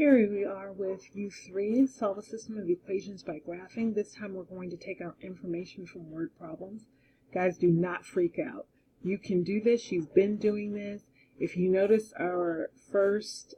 Here we are with U3, solve a system of equations by graphing. This time we're going to take our information from word problems. Guys, do not freak out. You can do this. You've been doing this. If you notice, our first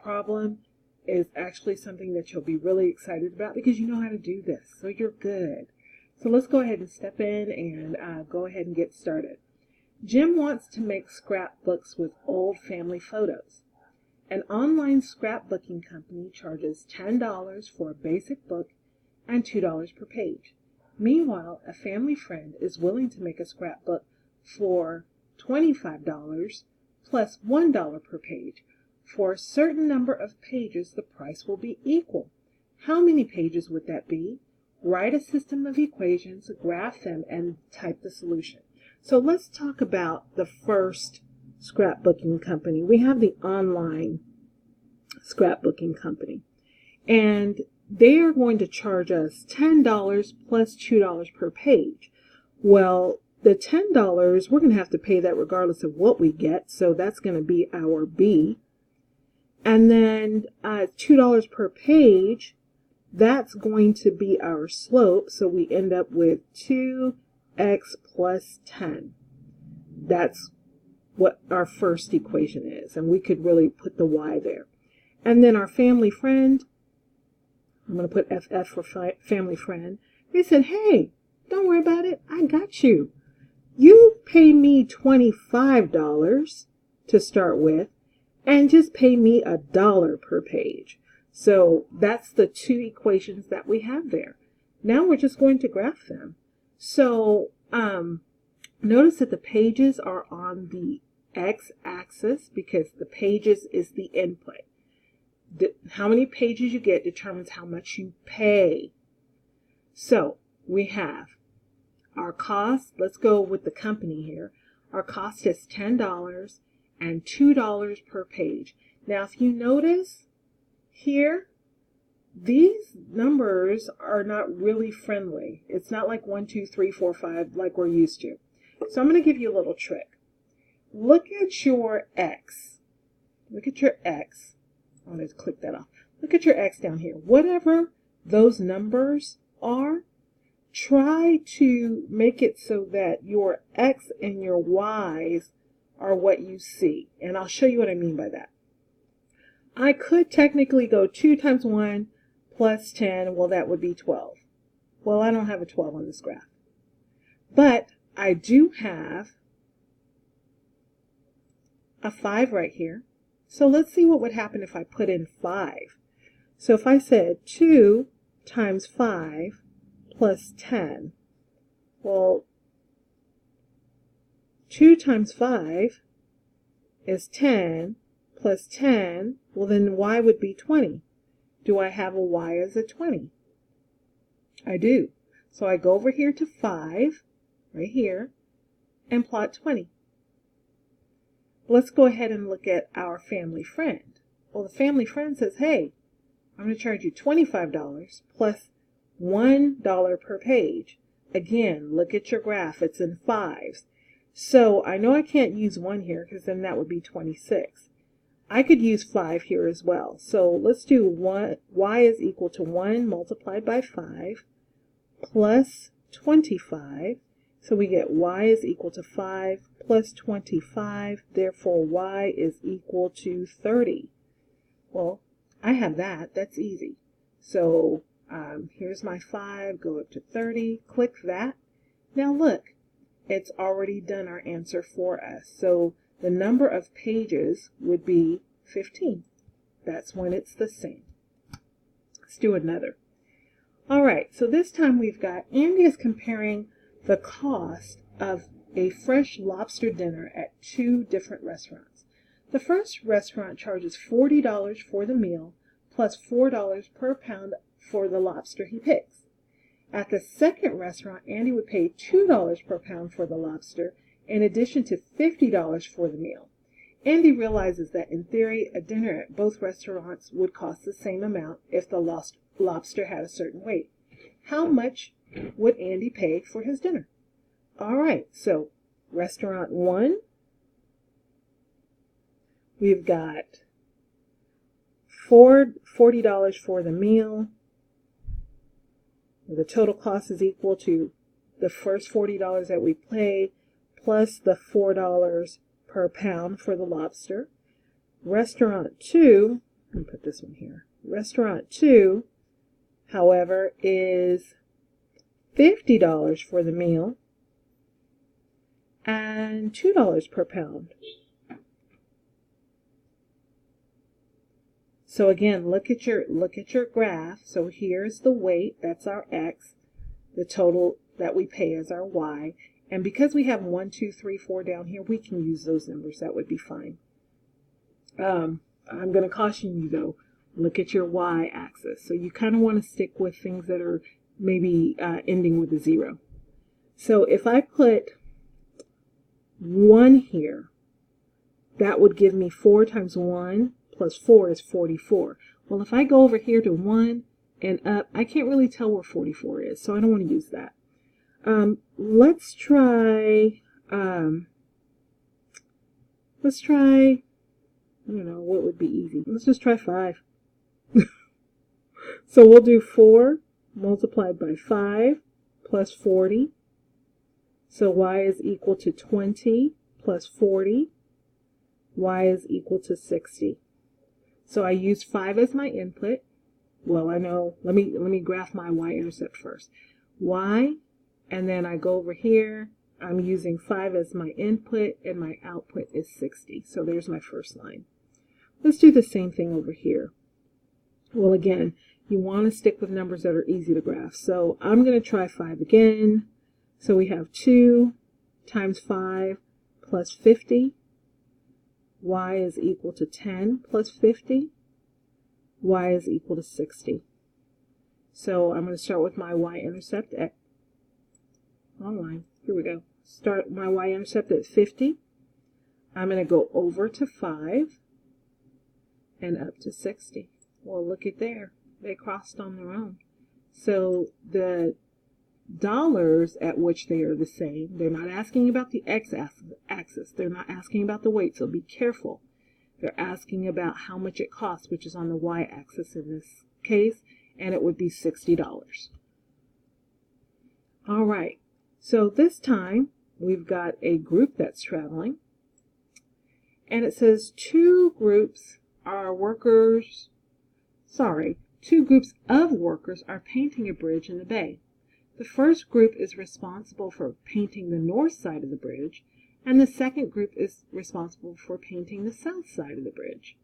problem is actually something that you'll be really excited about because you know how to do this, so you're good. So let's go ahead and step in and go ahead and get started. Jim wants to make scrapbooks with old family photos. An online scrapbooking company charges $10 for a basic book and $2 per page. Meanwhile, a family friend is willing to make a scrapbook for $25 plus $1 per page. For a certain number of pages, the price will be equal. How many pages would that be? Write a system of equations, graph them, and type the solution. So let's talk about the first scrapbooking company. We have the online scrapbooking company, and they are going to charge us $10 plus $2 per page. Well, the $10, we're going to have to pay that regardless of what we get, so that's going to be our B. And then $2 per page, that's going to be our slope, so we end up with 2x plus 10. That's what our first equation is, and we could really put the y there. And then our family friend, I'm going to put FF for family friend. They said, hey, don't worry about it. I got you. You pay me $25 to start with, and just pay me $1 per page. So that's the two equations that we have there. Now we're just going to graph them. So notice that the pages are on the x-axis because the pages is the input. How many pages you get determines how much you pay. So we have our cost. Let's go with the company here. Our cost is $10 and $2 per page. Now if you notice here, these numbers are not really friendly. It's not like 1, 2, 3, 4, 5 like we're used to. So I'm going to give you a little trick. Look at your X. Look at your X. I'm going to click that off. Look at your X down here. Whatever those numbers are, try to make it so that your X and your Y's are what you see. And I'll show you what I mean by that. I could technically go 2 times 1 plus 10. Well, that would be 12. Well, I don't have a 12 on this graph. But I do have a 5 right here. So let's see what would happen if I put in 5. So if I said 2 times 5 plus 10, well, 2 times 5 is 10 plus 10, well then y would be 20. Do I have a y as a 20? I do. So I go over here to 5, right here, and plot 20. Let's go ahead and look at our family friend. Well, the family friend says, hey, I'm going to charge you $25 plus $1 per page. Again, look at your graph. It's in 5s. So I know I can't use 1 here because then that would be 26. I could use 5 here as well. So let's do y is equal to 1 multiplied by 5 plus 25. So we get y is equal to 5 plus 25. Therefore, y is equal to 30. Well, I have that. That's easy. So here's my 5. Go up to 30. Click that. Now look, it's already done our answer for us. So the number of pages would be 15. That's when it's the same. Let's do another. All right, so this time we've got Andy is comparing the cost of a fresh lobster dinner at 2 different restaurants. The first restaurant charges $40 for the meal plus $4 per pound for the lobster he picks. At the second restaurant, Andy would pay $2 per pound for the lobster in addition to $50 for the meal. Andy realizes that in theory, a dinner at both restaurants would cost the same amount if the lobster had a certain weight. How much would Andy pay for his dinner? All right, so restaurant 1, we've got $40 for the meal. The total cost is equal to the first $40 that we pay plus the $4 per pound for the lobster. Restaurant 2, let me put this one here. Restaurant 2, however, is $50 for the meal and $2 per pound. So again, look at your graph. So here's the weight, that's our X, the total that we pay as our Y. And because we have 1, 2, 3, 4 down here, we can use those numbers. That would be fine. I'm going to caution you though, look at your Y axis. So you kind of want to stick with things that are maybe ending with a 0. So if I put 1 here, that would give me 4 times 1 plus 4 is 44. Well, if I go over here to 1 and up, I can't really tell where 44 is, so I don't want to use that. Let's try, I don't know, what would be easy? Let's just try 5. So we'll do 4 multiplied by 5 plus 40. So y is equal to 20 plus 40. Y is equal to 60. So I used 5 as my input. Well, I know, let me graph my y-intercept first. Y, and then I go over here. I'm using 5 as my input, and my output is 60. So there's my first line. Let's do the same thing over here. Well, again, you want to stick with numbers that are easy to graph. So I'm going to try 5 again. So we have 2 times 5 plus 50. Y is equal to 10 plus 50. Y is equal to 60. So I'm going to start with my y-intercept at, wrong line, here we go. Start my y-intercept at 50. I'm going to go over to 5 and up to 60. Well, look at there. They crossed on their own. So the dollars at which they are the same, they're not asking about the x-axis. They're not asking about the weight, so be careful. They're asking about how much it costs, which is on the y-axis in this case, and it would be $60. All right, so this time we've got a group that's traveling, and it says two groups of workers are painting a bridge in the bay. The first group is responsible for painting the north side of the bridge, and the second group is responsible for painting the south side of the bridge.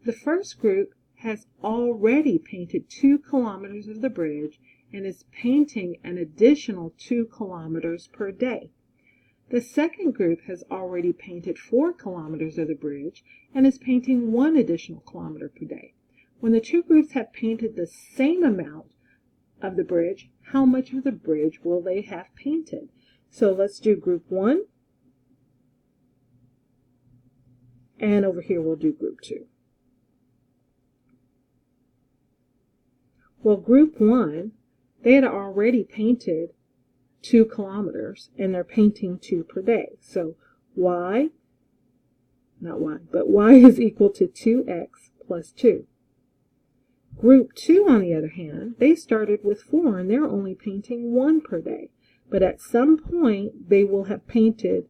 The first group has already painted 2 kilometers of the bridge and is painting an additional 2 kilometers per day. The second group has already painted 4 kilometers of the bridge and is painting 1 additional kilometer per day. When the two groups have painted the same amount of the bridge, how much of the bridge will they have painted? So let's do group 1. And over here we'll do group 2. Well, group 1, they had already painted 2 kilometers and they're painting 2 per day. So y is equal to 2x plus 2. Group 2, on the other hand, they started with 4 and they're only painting 1 per day. But at some point they will have painted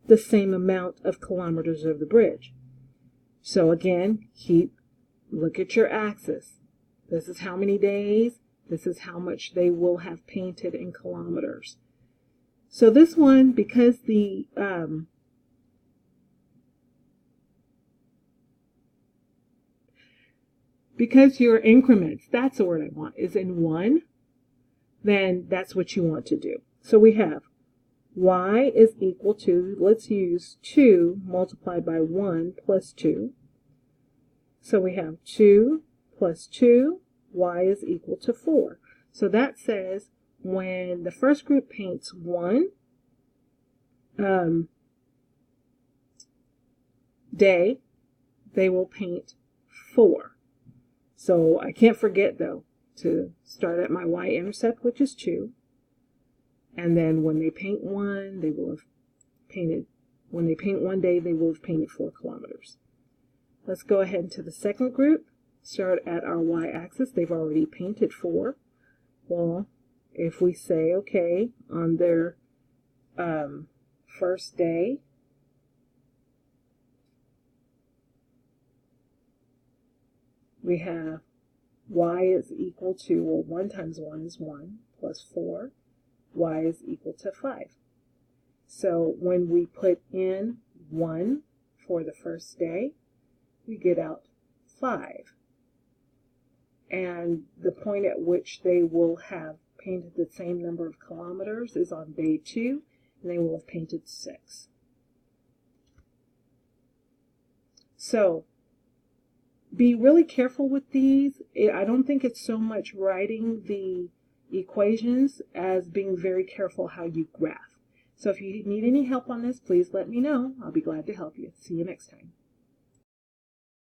the same amount of kilometers of the bridge. So again, look at your axis. This is how many days, this is how much they will have painted in kilometers. So this one, because because your increments, that's the word I want, is in 1, then that's what you want to do. So we have y is equal to, let's use 2 multiplied by 1 plus 2. So we have 2 plus 2, y is equal to 4. So that says when the first group paints 1 day, they will paint 4. So I can't forget, though, to start at my y-intercept, which is 2. And then when they paint 1, they will have painted When they paint one day, they will have painted 4 kilometers. Let's go ahead to the second group. Start at our y-axis. They've already painted 4. Well, if we say, okay, on their first day, we have y is equal to, well, 1 times 1 is 1, plus 4. Y is equal to 5. So when we put in 1 for the first day, we get out 5. And the point at which they will have painted the same number of kilometers is on day 2, and they will have painted 6. So be really careful with these. I don't think it's so much writing the equations as being very careful how you graph. So if you need any help on this, please let me know. I'll be glad to help you. See you next time.